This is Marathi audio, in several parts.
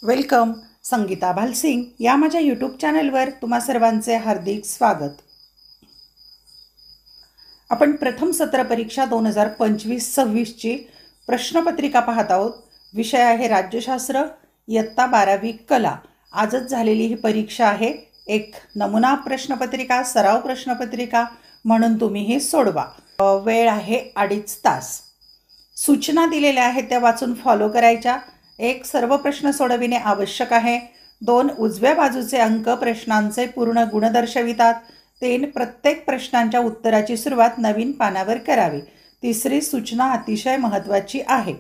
वेलकम. संगीता भालसिंग या माझ्या यूट्यूब चॅनलवर तुम्हा सर्वांचे हार्दिक स्वागत. आपण प्रथम सत्र परीक्षा 2025-26ची प्रश्नपत्रिका पाहत आहोत. विषय आहे राज्यशास्त्र, इयत्ता 12वी कला. आजच झालेली ही परीक्षा आहे. एक नमुना प्रश्नपत्रिका, सराव प्रश्नपत्रिका म्हणून तुम्ही हे सोडवा. वेळ आहे 2.5 तास. सूचना दिलेल्या आहेत त्या वाचून फॉलो करायच्या. एक, सर्व प्रश्न सोडविणे आवश्यक आहे. 2, उजव्या बाजूचे अंक प्रश्नांचे पूर्ण गुण दर्शवितात. 3, प्रत्येक प्रश्नांच्या उत्तराची सुरुवात नवीन पानावर करावी. तिसरी सूचना अतिशय महत्त्वाची आहे.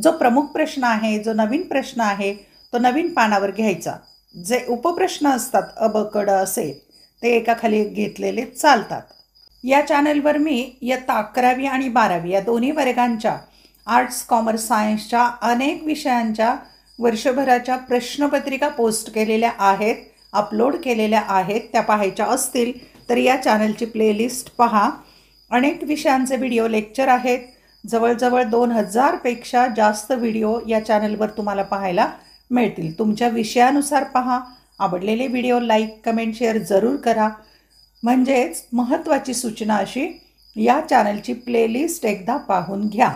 जो प्रमुख प्रश्न आहे, जो नवीन प्रश्न आहे, तो नवीन पानावर घ्यायचा. जे उपप्रश्न असतात अ ब क ड असे, ते एकाखाली घेतलेले चालतात. या चॅनलवर मी इयत्ता 11वी आणि 12वी या दोन्ही वर्गांच्या आर्ट्स, कॉमर्स, सायन्सच्या अनेक विषयांच्या वर्षभराच्या प्रश्नपत्रिका पोस्ट केलेल्या आहेत, अपलोड केलेल्या आहेत. त्या पाहायच्या असतील तर या चॅनलची प्लेलिस्ट पहा. अनेक विषयांचे व्हिडिओ लेक्चर आहेत. जवळजवळ 2000पेक्षा जास्त व्हिडिओ या चॅनलवर तुम्हाला पाहायला मिळतील. तुमच्या विषयानुसार पहा. आवडलेले व्हिडिओ लाईक, कमेंट, शेअर जरूर करा. म्हणजेच महत्त्वाची सूचना अशी, या चॅनलची प्लेलिस्ट एकदा पाहून घ्या.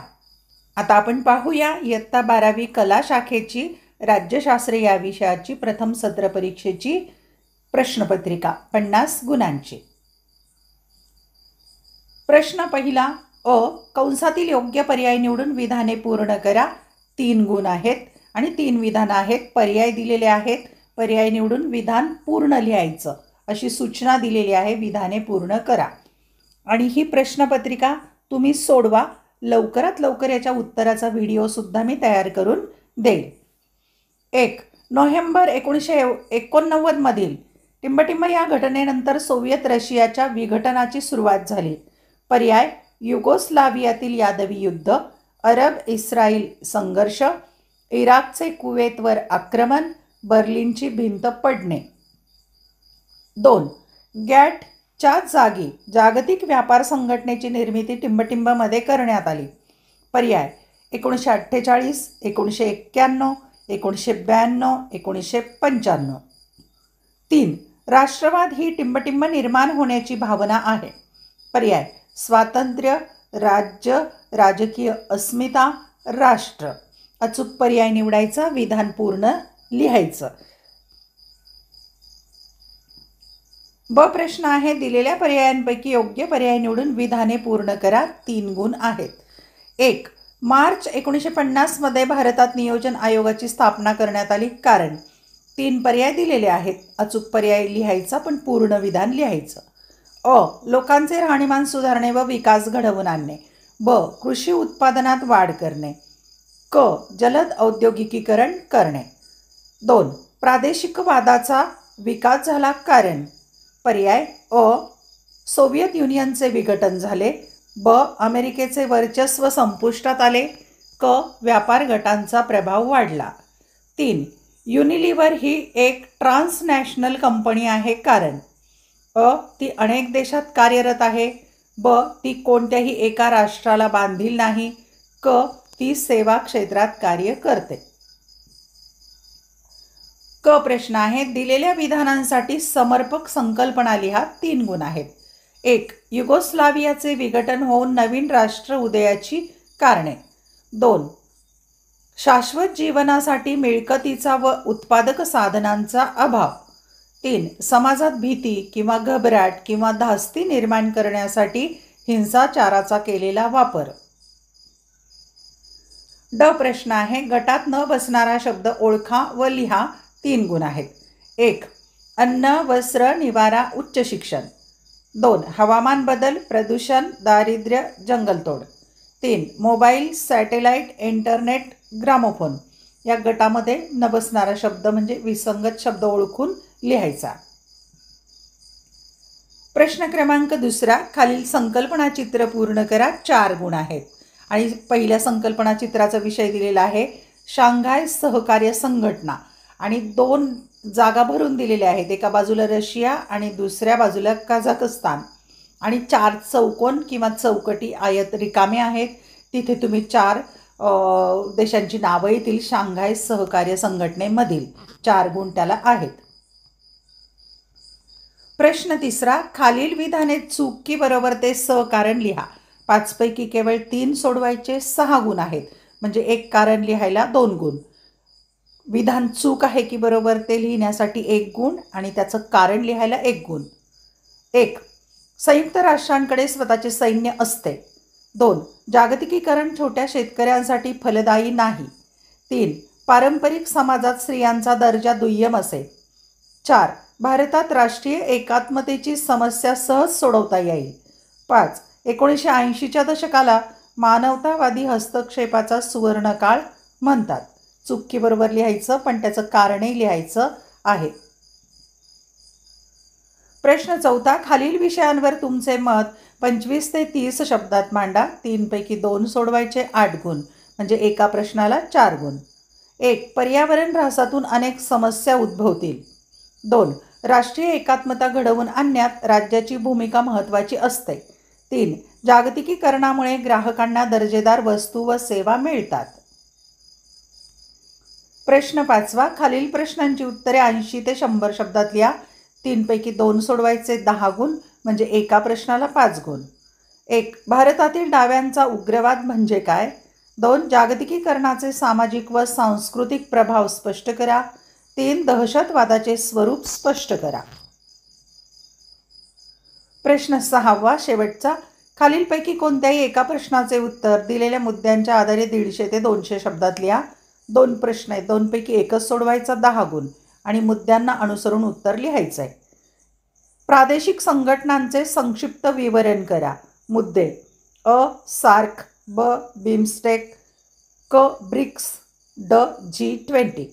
आता आपण पाहूया इयत्ता 12वी कला शाखेची राज्यशास्त्र या विषयाची प्रथम सत्र परीक्षेची प्रश्नपत्रिका 50 गुणांची. प्रश्न पहिला अ, कंसातील योग्य पर्याय निवडून विधाने पूर्ण करा. 3 गुण आहेत आणि 3 विधानं आहेत. पर्याय दिलेले आहेत. पर्याय निवडून विधान पूर्ण लिहायचं अशी सूचना दिलेली आहे. विधाने पूर्ण करा आणि ही प्रश्नपत्रिका तुम्ही सोडवा. लवकरात लवकर याच्या उत्तराचा व्हिडिओसुद्धा मी तयार करून देईल. 1, नोव्हेंबर 1989मधील टिंबटिंब या घटनेनंतर सोव्हिएत रशियाच्या विघटनाची सुरुवात झाली. पर्याय, युगोस्लावियातील यादवी युद्ध, अरब इस्रायल संघर्ष, इराकचे कुवेतवर आक्रमण, बर्लिनची भिंत पडणे. 2, गॅटच्या जागी जागतिक व्यापार संघटनेची निर्मिती टिंबटिंबमध्ये करण्यात आली. पर्याय, 1948, 1991, 1992, 1995. 3, राष्ट्रवाद ही टिंबटिंब निर्माण होण्याची भावना आहे. पर्याय, स्वातंत्र्य, राज्य, राजकीय अस्मिता, राष्ट्र. अचूक पर्याय निवडायचा. विधान पूर्ण लिहायचं. ब प्रश्न आहे, दिलेल्या पर्यायांपैकी योग्य पर्याय निवडून विधाने पूर्ण करा. 3 गुण आहेत. 1, मार्च 1950मध्ये भारतात नियोजन आयोगाची स्थापना करण्यात आली. कारण 3 पर्याय दिलेले आहेत. अचूक पर्याय लिहायचा पण पूर्ण विधान लिहायचं. अ, लोकांचे राहणीमान सुधारणे व विकास घडवून आणणे. ब, कृषी उत्पादनात वाढ करणे. क, जलद औद्योगिकीकरण करणे. 2, प्रादेशिकवादाचा विकास झाला. कारण पर्याय अ, सोव्हिएत युनियनचे विघटन झाले. ब, अमेरिकेचे वर्चस्व संपुष्टात आले. क, व्यापार गटांचा प्रभाव वाढला. 3, युनिलिव्हर ही एक ट्रान्सनॅशनल कंपनी आहे. कारण अ, ती अनेक देशात कार्यरत आहे. ब, ती कोणत्याही एका राष्ट्राला बांधील नाही. क, ती सेवा क्षेत्रात कार्य करते. क प्रश्न आहे, दिलेल्या विधानांसाठी समर्पक संकल्पना लिहा. 3 गुण आहेत. 1, युगोस्लावियाचे विघटन होऊन नवीन राष्ट्र उदयाची कारणे. 2, शाश्वत जीवनासाठी मिळकतीचा व उत्पादक साधनांचा अभाव. 3, समाजात भीती किंवा घबराट किंवा धास्ती निर्माण करण्यासाठी हिंसाचाराचा केलेला वापर. ड प्रश्न आहे, गटात न बसणारा शब्द ओळखा व लिहा. 3 गुण आहेत. 1, अन्न, वस्त्र, निवारा, उच्च शिक्षण. 2, हवामान बदल, प्रदूषण, दारिद्र्य, जंगलतोड. 3, मोबाईल, सॅटेलाईट, इंटरनेट, ग्रामोफोन. या गटामध्ये न बसणारा शब्द म्हणजे विसंगत शब्द ओळखून लिहायचा. प्रश्न क्रमांक 2, खालील संकल्पना चित्र पूर्ण करा. 4 गुण आहेत आणि पहिल्या संकल्पना चित्राचा विषय दिलेला आहे शांघाय सहकार्य संघटना आणि 2 जागा भरून दिलेल्या आहेत. एका बाजूला रशिया आणि दुसऱ्या बाजूला कझाकस्तान आणि 4 चौकोन किंवा चौकटी आयत रिकामे आहेत. तिथे तुम्ही 4 देशांची नावं येतील शांघाय सहकार्य संघटनेमधील. 4 गुण त्याला आहेत. प्रश्न तिसरा, खालील विधाने चूक की बरोबर ते कारण लिहा. 5 पैकी केवळ 3 सोडवायचे. 6 गुण आहेत, म्हणजे एक कारण लिहायला 2 गुण. विधान चूक आहे की बरोबर ते लिहिण्यासाठी 1 गुण आणि त्याचं कारण लिहायला 1 गुण. 1. संयुक्त राष्ट्रांकडे स्वतःचे सैन्य असते. 2. जागतिकीकरण छोट्या शेतकऱ्यांसाठी फलदायी नाही. 3. पारंपरिक समाजात स्त्रियांचा दर्जा दुय्यम असे. 4. भारतात राष्ट्रीय एकात्मतेची समस्या सहज सोडवता येईल. 5. 1980च्या दशकाला मानवतावादी हस्तक्षेपाचा सुवर्णकाळ म्हणतात. चूक की बरोबर लिहायचं, पण त्याचं कारणही लिहायचं आहे. प्रश्न चौथा, खालील विषयांवर तुमचे मत 25 ते 30 शब्दात मांडा. 3 पैकी 2 सोडवायचे. 8 गुण, म्हणजे एका प्रश्नाला 4 गुण. 1. पर्यावरण ऱ्हासातून अनेक समस्या उद्भवतील. 2. राष्ट्रीय एकात्मता घडवून आणण्यात राज्याची भूमिका महत्त्वाची असते. 3. जागतिकीकरणामुळे ग्राहकांना दर्जेदार वस्तू व सेवा मिळतात. प्रश्न 5वा, खालील प्रश्नांची उत्तरे 80 ते 100 शब्दात लिहा. 3 पैकी 2 सोडवायचे. 10 गुण, म्हणजे एका प्रश्नाला 5 गुण. 1. भारतातील डाव्यांचा उग्रवाद म्हणजे काय? 2. जागतिकीकरणाचे सामाजिक व सांस्कृतिक प्रभाव स्पष्ट करा. 3. दहशतवादाचे स्वरूप स्पष्ट करा. प्रश्न 6वा शेवटचा, खालीलपैकी कोणत्याही एका प्रश्नाचे उत्तर दिलेल्या मुद्द्यांच्या आधारे 150 ते 200 शब्दात लिहा. 2 प्रश्न आहेत, 2 पैकी एकच सोडवायचा. 10 गुण आणि मुद्द्यांना अनुसरून उत्तर लिहायचं आहे. प्रादेशिक संघटनांचे संक्षिप्त विवरण करा. मुद्दे: अ. सार्क. ब. बिमस्टेक. क. ब्रिक्स. ड. G20.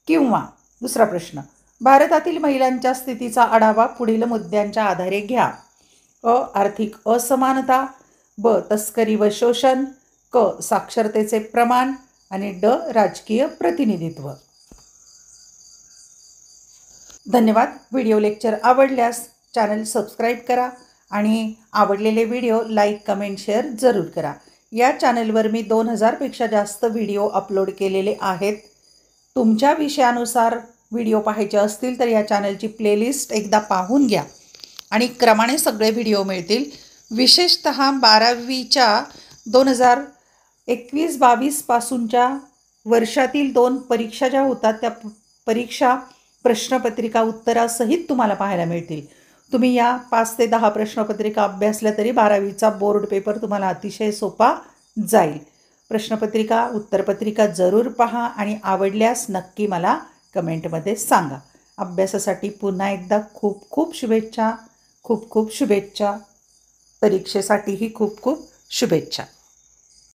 किंवा दुसरा प्रश्न, भारतातील महिलांच्या स्थितीचा आढावा पुढील मुद्द्यांच्या आधारे घ्या. अ. आर्थिक असमानता. ब. तस्करी व शोषण. क. साक्षरतेचे प्रमाण आणि ड. राजकीय प्रतिनिधित्व. धन्यवाद. व्हिडिओ लेक्चर आवडल्यास चॅनल सबस्क्राईब करा आणि आवडलेले व्हिडिओ लाईक, कमेंट, शेअर जरूर करा. या चॅनलवर मी 2000पेक्षा जास्त व्हिडिओ अपलोड केलेले आहेत. तुमच्या विषयानुसार व्हिडिओ पाहायचे असतील तर या चॅनलची प्लेलिस्ट एकदा पाहून घ्या आणि क्रमाने सगळे व्हिडिओ मिळतील. विशेषतः 12वीच्या 2021-22 पासूनच्या वर्षातील 2 परीक्षा ज्या होतात त्या परीक्षा प्रश्नपत्रिका उत्तरासहित तुम्हाला पाहायला मिळतील. तुम्ही या 5 ते 10 प्रश्नपत्रिका अभ्यासल्या तरी 12वीचा बोर्ड पेपर तुम्हाला अतिशय सोपा जाईल. प्रश्नपत्रिका, उत्तरपत्रिका जरूर पहा आणि आवडल्यास नक्की मला कमेंटमध्ये सांगा. अभ्यासासाठी पुन्हा एकदा खूप खूप शुभेच्छा. खूप खूप शुभेच्छा. परीक्षेसाठीही खूप खूप शुभेच्छा.